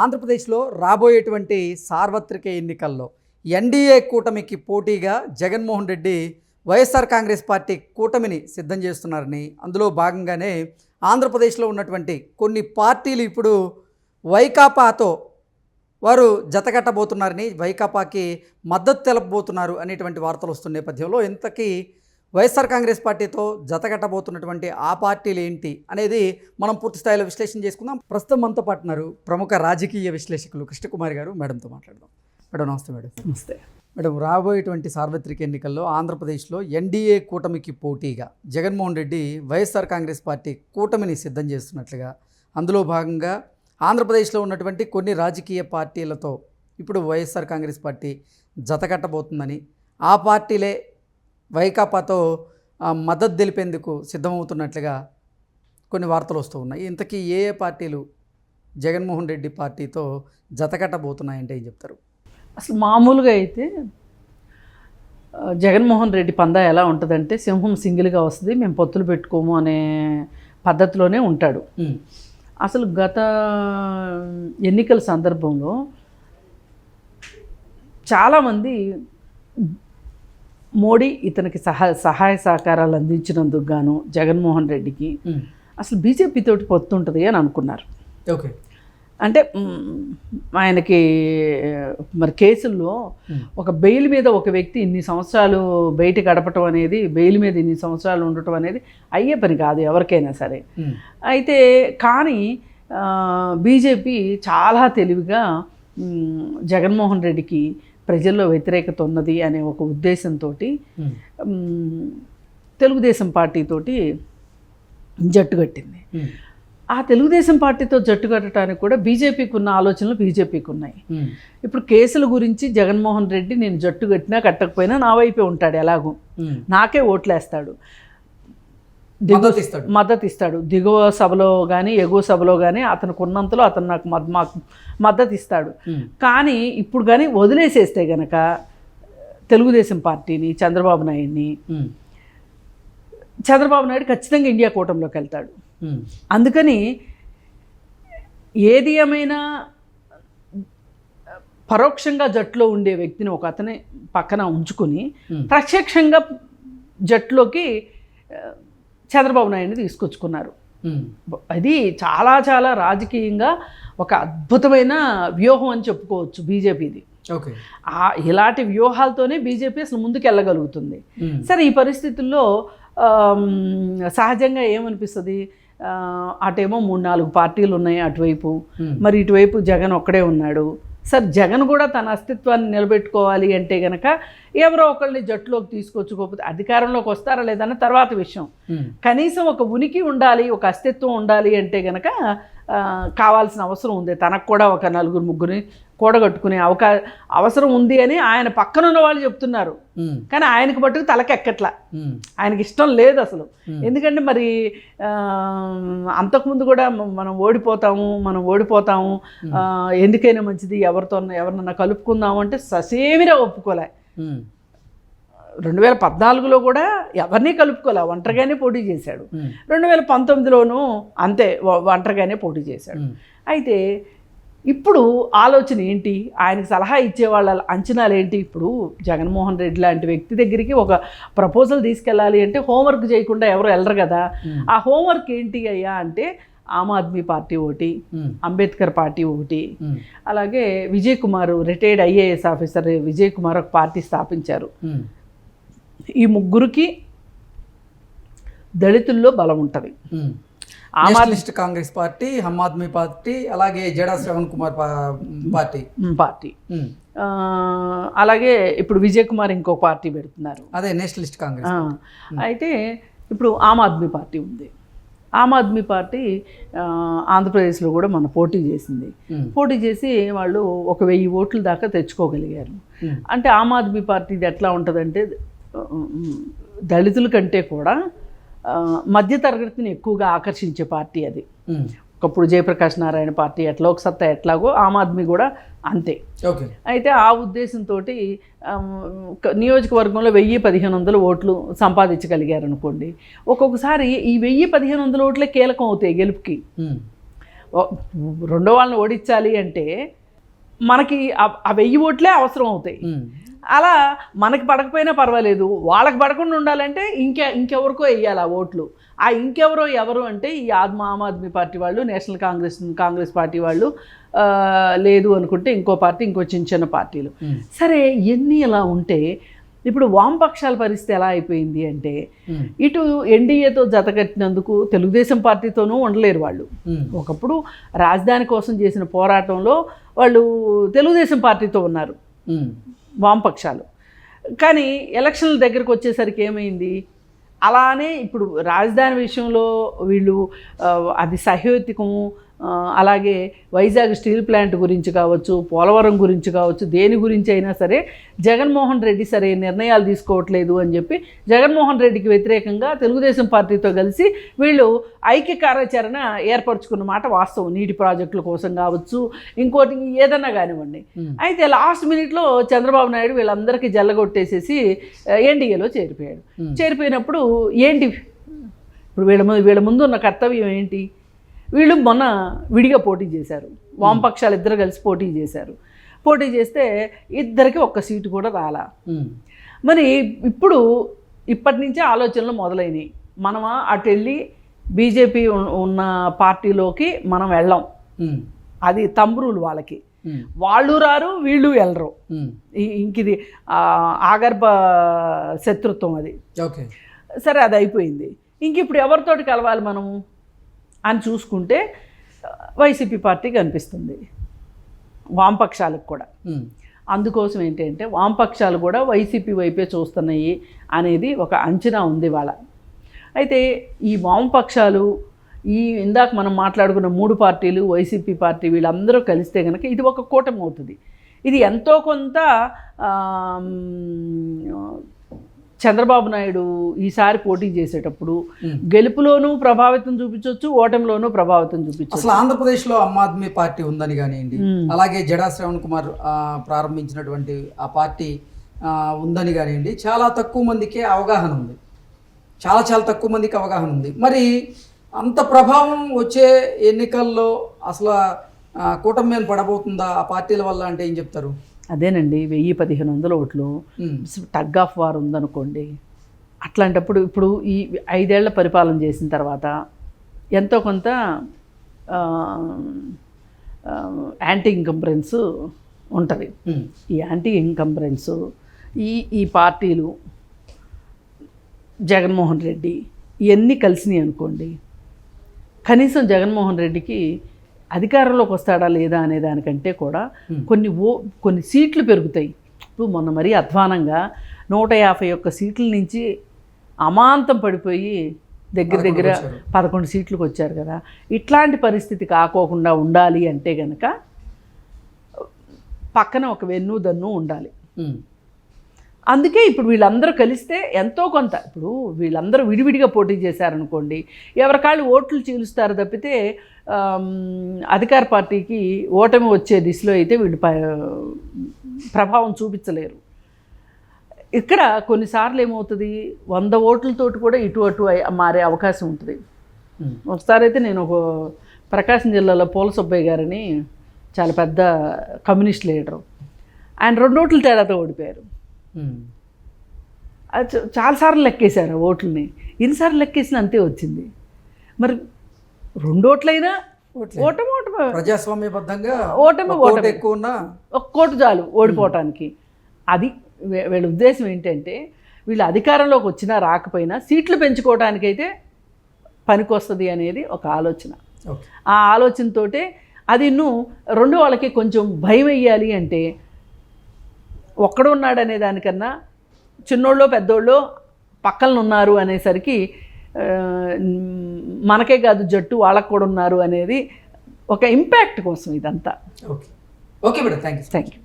ఆంధ్రప్రదేశ్లో రాబోయేటువంటి సార్వత్రిక ఎన్నికల్లో ఎన్డీఏ కూటమికి పోటీగా జగన్మోహన్ రెడ్డి వైఎస్ఆర్ కాంగ్రెస్ పార్టీ కూటమిని సిద్ధం చేస్తున్నారని, అందులో భాగంగానే ఆంధ్రప్రదేశ్లో ఉన్నటువంటి కొన్ని పార్టీలు ఇప్పుడు వైకాపాతో వారు జతకట్టబోతున్నారని, వైకాపాకి మద్దతు తెలపబోతున్నారు అనేటువంటి వార్తలు వస్తున్న నేపథ్యంలో ఇంతకీ వైఎస్ఆర్ కాంగ్రెస్ పార్టీతో జతకట్టబోతున్నటువంటి ఆ పార్టీలు ఏంటి అనేది మనం పూర్తి స్థాయిలో విశ్లేషణ చేసుకుందాం. ప్రస్తుతం మనతో పాటు ఉన్నారు ప్రముఖ రాజకీయ విశ్లేషకులు కృష్ణకుమారి గారు. మేడంతో మాట్లాడదాం. మేడం నమస్తే. మేడం నమస్తే. మేడం, రాబోయేటువంటి సార్వత్రిక ఎన్నికల్లో ఆంధ్రప్రదేశ్లో ఎన్డీఏ కూటమికి పోటీగా జగన్మోహన్ రెడ్డి వైఎస్ఆర్ కాంగ్రెస్ పార్టీ కూటమిని సిద్ధం చేస్తున్నట్లుగా, అందులో భాగంగా ఆంధ్రప్రదేశ్లో ఉన్నటువంటి కొన్ని రాజకీయ పార్టీలతో ఇప్పుడు వైఎస్ఆర్ కాంగ్రెస్ పార్టీ జతకట్టబోతుందని, ఆ పార్టీలే వైకాపాతో మద్దతు తెలిపేందుకు సిద్ధమవుతున్నట్లుగా కొన్ని వార్తలు వస్తూ ఉన్నాయి. ఇంతకీ ఏ ఏ పార్టీలు జగన్మోహన్ రెడ్డి పార్టీతో జతకట్టబోతున్నాయంటే ఏం చెప్తారు? అసలు మామూలుగా అయితే జగన్మోహన్ రెడ్డి పందా ఎలా ఉంటుందంటే, సింహం సింగిల్గా వస్తుంది, మేము పొత్తులు పెట్టుకోము అనే పద్ధతిలోనే ఉంటాడు. అసలు గత ఎన్నికల సందర్భంలో చాలామంది మోడీ ఇతనికి సహాయ సహకారాలు అందించినందుకు గాను జగన్మోహన్ రెడ్డికి అసలు బీజేపీ తోటి పొత్తు ఉంటుంది అని అనుకున్నారు. ఓకే, అంటే ఆయనకి మరి కేసుల్లో ఒక బెయిల్ మీద ఒక వ్యక్తి ఇన్ని సంవత్సరాలు బయట గడపటం అనేది, బెయిల్ మీద ఇన్ని సంవత్సరాలు ఉండటం అనేది అయ్యే పని కాదు ఎవరికైనా సరే. అయితే కానీ బీజేపీ చాలా తెలివిగా జగన్మోహన్ రెడ్డికి ప్రజల్లో వ్యతిరేకత ఉన్నది అనే ఒక ఉద్దేశంతో తెలుగుదేశం పార్టీతోటి జట్టు కట్టింది. ఆ తెలుగుదేశం పార్టీతో జట్టు కట్టడానికి కూడా బీజేపీకి ఉన్న ఆలోచనలు బీజేపీకి ఉన్నాయి. ఇప్పుడు కేసుల గురించి జగన్మోహన్ రెడ్డి నేను జట్టు కట్టినా కట్టకపోయినా నా వైపే ఉంటాడు, ఎలాగూ నాకే ఓట్లేస్తాడు, మద్దతు ఇస్తాడు. దిగువ సభలో కానీ ఎగువ సభలో కానీ అతనికి ఉన్నంతలో అతను నాకు మద్దతు ఇస్తాడు. కానీ ఇప్పుడు కానీ వదిలేసేస్తే గనక తెలుగుదేశం పార్టీని, చంద్రబాబు నాయుడు ఖచ్చితంగా ఇండియా కూటమిలోకి వెళ్తాడు. అందుకని ఏది ఏమైనా పరోక్షంగా జట్టులో ఉండే వ్యక్తిని ఒక అతని పక్కన ఉంచుకొని ప్రత్యక్షంగా జట్టులోకి చంద్రబాబు నాయుడిని తీసుకొచ్చుకున్నారు. అది చాలా చాలా రాజకీయంగా ఒక అద్భుతమైన వ్యూహం అని చెప్పుకోవచ్చు బీజేపీది. ఓకే, ఇలాంటి వ్యూహాలతోనే బీజేపీ అసలు ముందుకు వెళ్ళగలుగుతుంది. సరే, ఈ పరిస్థితుల్లో సహజంగా ఏమనిపిస్తుంది, అటేమో 3-4 పార్టీలు ఉన్నాయి అటువైపు, మరి ఇటువైపు జగన్ ఒక్కడే ఉన్నాడు. సరే, జగన్ కూడా తన అస్తిత్వాన్ని నిలబెట్టుకోవాలి అంటే గనక ఎవరో ఒకళ్ళని జట్టులోకి తీసుకొచ్చుకోకపోతే అధికారంలోకి వస్తారా లేదన్న తర్వాత విషయం. కనీసం ఒక ఉనికి ఉండాలి, ఒక అస్తిత్వం ఉండాలి అంటే గనక కావాల్సిన అవసరం ఉంది. తనకు కూడా ఒక 4-3 కూడగట్టుకునే అవసరం ఉంది అని ఆయన పక్కన ఉన్న వాళ్ళు చెప్తున్నారు. కానీ ఆయనకు మట్టుకు తలకెక్కట్లా, ఆయనకి ఇష్టం లేదు అసలు. ఎందుకంటే మరి అంతకుముందు కూడా మనం ఓడిపోతాము, ఎందుకైనా మంచిది ఎవరినన్నా కలుపుకుందాము అంటే ససేమిరా ఒప్పుకోలే. 2014లో కూడా ఎవరిని కలుపుకోలే, ఒంటరిగానే పోటీ చేశాడు. 2019లోనూ అంతే, ఒంటరిగానే పోటీ చేశాడు. అయితే ఇప్పుడు ఆలోచన ఏంటి, ఆయనకు సలహా ఇచ్చే వాళ్ళ అంచనాలు ఏంటి? ఇప్పుడు జగన్మోహన్ రెడ్డి లాంటి వ్యక్తి దగ్గరికి ఒక ప్రపోజల్ తీసుకెళ్ళాలి అంటే హోంవర్క్ చేయకుండా ఎవరు వెళ్ళరు కదా. ఆ హోంవర్క్ ఏంటి అయ్యా అంటే ఆమ్ ఆద్మీ పార్టీ ఒకటి, అంబేద్కర్ పార్టీ ఒకటి, అలాగే Vijay Kumar retired IAS officer Vijay Kumar ఒక పార్టీ స్థాపించారు. ఈ ముగ్గురికి దళితుల్లో బలం ఉంటుంది. Nationalist Congress party, Aam Aadmi party, అలాగే జడా శ్రవణ్ కుమార్ పార్టీ, అలాగే ఇప్పుడు విజయ్ కుమార్ ఇంకో పార్టీ పెడుతున్నారు, అదే నేషనలిస్ట్ కాంగ్రెస్. అయితే ఇప్పుడు ఆమ్ ఆద్మీ పార్టీ ఉంది. ఆమ్ ఆద్మీ పార్టీ ఆంధ్రప్రదేశ్లో కూడా మన పోటీ చేసింది. పోటీ చేసి వాళ్ళు 1000 ఓట్ల దాకా తెచ్చుకోగలిగారు. అంటే ఆమ్ ఆద్మీ పార్టీది ఎట్లా ఉంటుందంటే, దళితుల కంటే కూడా మధ్యతరగతిని ఎక్కువగా ఆకర్షించే పార్టీ అది. ఒకప్పుడు జయప్రకాష్ నారాయణ పార్టీ ఎట్లా ఒక సత్తా ఎట్లాగో ఆమ్ ఆద్మీ కూడా అంతే. అయితే ఆ ఉద్దేశంతో నియోజకవర్గంలో 1000-1500 ఓట్లు సంపాదించగలిగారు అనుకోండి. ఒక్కొక్కసారి ఈ 1000-1500 ఓట్లే కీలకం అవుతాయి గెలుపుకి. రెండో వాళ్ళని ఓడించాలి అంటే మనకి ఆ 1000 ఓట్లే అవసరం అవుతాయి. అలా మనకి పడకపోయినా పర్వాలేదు, వాళ్ళకి పడకుండా ఉండాలంటే ఇంకెవరికో వేయాలి ఆ ఓట్లు. ఆ ఇంకెవరో ఎవరు అంటే ఈ ఆమ్ ఆద్మీ పార్టీ వాళ్ళు, నేషనల్ కాంగ్రెస్ పార్టీ వాళ్ళు, లేదు అనుకుంటే ఇంకో పార్టీ, ఇంకో చిన్న పార్టీలు. సరే, ఎన్ని ఇలా ఉంటే ఇప్పుడు వామపక్షాల పరిస్థితి ఎలా అయిపోయింది అంటే, ఇటు ఎన్డీఏతో జతకట్టినందుకు తెలుగుదేశం పార్టీతోనూ ఉండలేరు వాళ్ళు. ఒకప్పుడు రాజధాని కోసం చేసిన పోరాటంలో వాళ్ళు తెలుగుదేశం పార్టీతో ఉన్నారు వామపక్షాలు. కానీ ఎలక్షన్ల దగ్గరకు వచ్చేసరికి ఏమైంది, అలానే ఇప్పుడు రాజధాని విషయంలో వీళ్ళు అది సహేతుకము, అలాగే వైజాగ్ స్టీల్ ప్లాంట్ గురించి కావచ్చు, పోలవరం గురించి కావచ్చు, దేని గురించి అయినా సరే జగన్మోహన్ రెడ్డి సరే నిర్ణయాలు తీసుకోవట్లేదు అని చెప్పి జగన్మోహన్ రెడ్డికి వ్యతిరేకంగా తెలుగుదేశం పార్టీతో కలిసి వీళ్ళు ఐక్య కార్యాచరణ ఏర్పరచుకున్న మాట వాస్తవం. నీటి ప్రాజెక్టుల కోసం కావచ్చు, ఇంకోటి ఏదన్నా కానివ్వండి. అయితే లాస్ట్ మినిట్లో చంద్రబాబు నాయుడు వీళ్ళందరికీ జల్లగొట్టేసేసి ఎన్డీఏలో చేరిపోయాడు. చేరిపోయినప్పుడు ఏంటి ఇప్పుడు వీళ్ళ ముందు ఉన్న కర్తవ్యం ఏంటి? వీళ్ళు మొన్న విడిగా పోటీ చేశారు, వామపక్షాలు ఇద్దరు కలిసి పోటీ చేశారు. పోటీ చేస్తే ఇద్దరికి ఒక్క సీటు కూడా రాలా. మరి ఇప్పటి నుంచే ఆలోచనలు మొదలైనవి. మనం అటు వెళ్ళి బీజేపీ ఉన్న పార్టీలోకి మనం వెళ్ళాం, అది తంబ్రూలు వాళ్ళకి. వాళ్ళు రారు, వీళ్ళు వెళ్ళరు. ఇంకిది ఆగర్భ శత్రుత్వం అది. సరే, అది అయిపోయింది. ఇంక ఇప్పుడు ఎవరితోటి కలవాలి మనము అని చూసుకుంటే వైసీపీ పార్టీకి అనిపిస్తుంది, వామపక్షాలకు కూడా. అందుకోసం ఏంటంటే వామపక్షాలు కూడా వైసీపీ వైపే చూస్తున్నాయి అనేది ఒక అంచనా ఉంది వాళ్ళ. అయితే ఈ వామపక్షాలు ఇందాక మనం మాట్లాడుకున్న 3 పార్టీలు, వైసీపీ పార్టీ, వీళ్ళందరూ కలిస్తే కనుక ఇది ఒక కూటమి అవుతుంది. ఇది ఎంతో కొంత చంద్రబాబు నాయుడు ఈసారి పోటీ చేసేటప్పుడు గెలుపులోనూ ప్రభావితం చూపించవచ్చు, ఓటమిలోనూ ప్రభావితం చూపించవచ్చు. అసలు ఆంధ్రప్రదేశ్లో ఆమ్ ఆద్మీ పార్టీ ఉందని కానివ్వండి, అలాగే జడా శ్రవణ్ కుమార్ ప్రారంభించినటువంటి ఆ పార్టీ ఉందని కానివ్వండి, చాలా తక్కువ మందికి అవగాహన ఉంది. చాలా తక్కువ మందికి అవగాహన ఉంది. మరి అంత ప్రభావం వచ్చే ఎన్నికల్లో అసలు కూటమి మీద పడబోతుందా ఆ పార్టీల వల్ల అంటే ఏం చెప్తారు? అదేనండి, 1000-1500 ఓట్లు టగ్ ఆఫ్ వార్ ఉందనుకోండి. అట్లాంటప్పుడు ఇప్పుడు ఈ 5 ఏళ్ల పరిపాలన చేసిన తర్వాత ఎంతో కొంత యాంటీ ఇన్కంబరెన్స్ ఉంటుంది. ఈ యాంటీ ఇన్కంబరెన్స్ ఈ పార్టీలు, జగన్మోహన్ రెడ్డి, ఇవన్నీ కలిసినాయి అనుకోండి, కనీసం జగన్మోహన్ రెడ్డికి అధికారంలోకి వస్తాడా లేదా అనే దానికంటే కూడా కొన్ని సీట్లు పెరుగుతాయి. ఇప్పుడు మొన్న మరీ అధ్వానంగా 151 సీట్ల నుంచి అమాంతం పడిపోయి దగ్గర 11 సీట్లకు వచ్చారు కదా. ఇట్లాంటి పరిస్థితి కాకోకుండా ఉండాలి అంటే కనుక పక్కన ఒక వెన్నుదన్ను ఉండాలి. అందుకే ఇప్పుడు వీళ్ళందరూ కలిస్తే ఎంతో కొంత, ఇప్పుడు వీళ్ళందరూ విడివిడిగా పోటీ చేశారనుకోండి, ఎవరికాళ్ళు ఓట్లు చీలుస్తారు తప్పితే అధికార పార్టీకి ఓటమి వచ్చే దిశలో అయితే వీళ్ళు ప్రభావం చూపించలేరు. ఇక్కడ కొన్నిసార్లు ఏమవుతుంది, 100 ఓట్లతోటి కూడా ఇటు అటు మారే అవకాశం ఉంటుంది. ఒకసారి అయితే నేను ప్రకాశం జిల్లాలో పూల సుబ్బయ్య గారని చాలా పెద్ద కమ్యూనిస్ట్ లీడరు, ఆయన 2 ఓట్ల తేడాతో ఓడిపోయారు. అది చాలాసార్లు లెక్కేశారు ఓట్లని, ఎన్నిసార్లు లెక్కేసిన అంతే వచ్చింది. మరి 2 ఓట్లైనా ఓటమి ప్రజాస్వామ్యబద్ధంగా ఓటమి ఎక్కువ ఉన్న 1 కోటు చాలు ఓడిపోవటానికి. అది వీళ్ళ ఉద్దేశం ఏంటంటే, వీళ్ళు అధికారంలోకి వచ్చినా రాకపోయినా సీట్లు పెంచుకోవడానికైతే పనికొస్తుంది అనేది ఒక ఆలోచన. ఆ ఆలోచనతోటే అది రెండు వాళ్ళకి కొంచెం భయం వేయాలి అంటే, ఒక్కడు ఉన్నాడనే దానికన్నా చిన్నోళ్ళో పెద్దోళ్ళో పక్కన ఉన్నారు అనేసరికి మనకే కాదు జట్టు వాళ్ళకు కూడా ఉన్నారు అనేది ఒక ఇంపాక్ట్ కోసం ఇదంతా. Okay madam, thank you.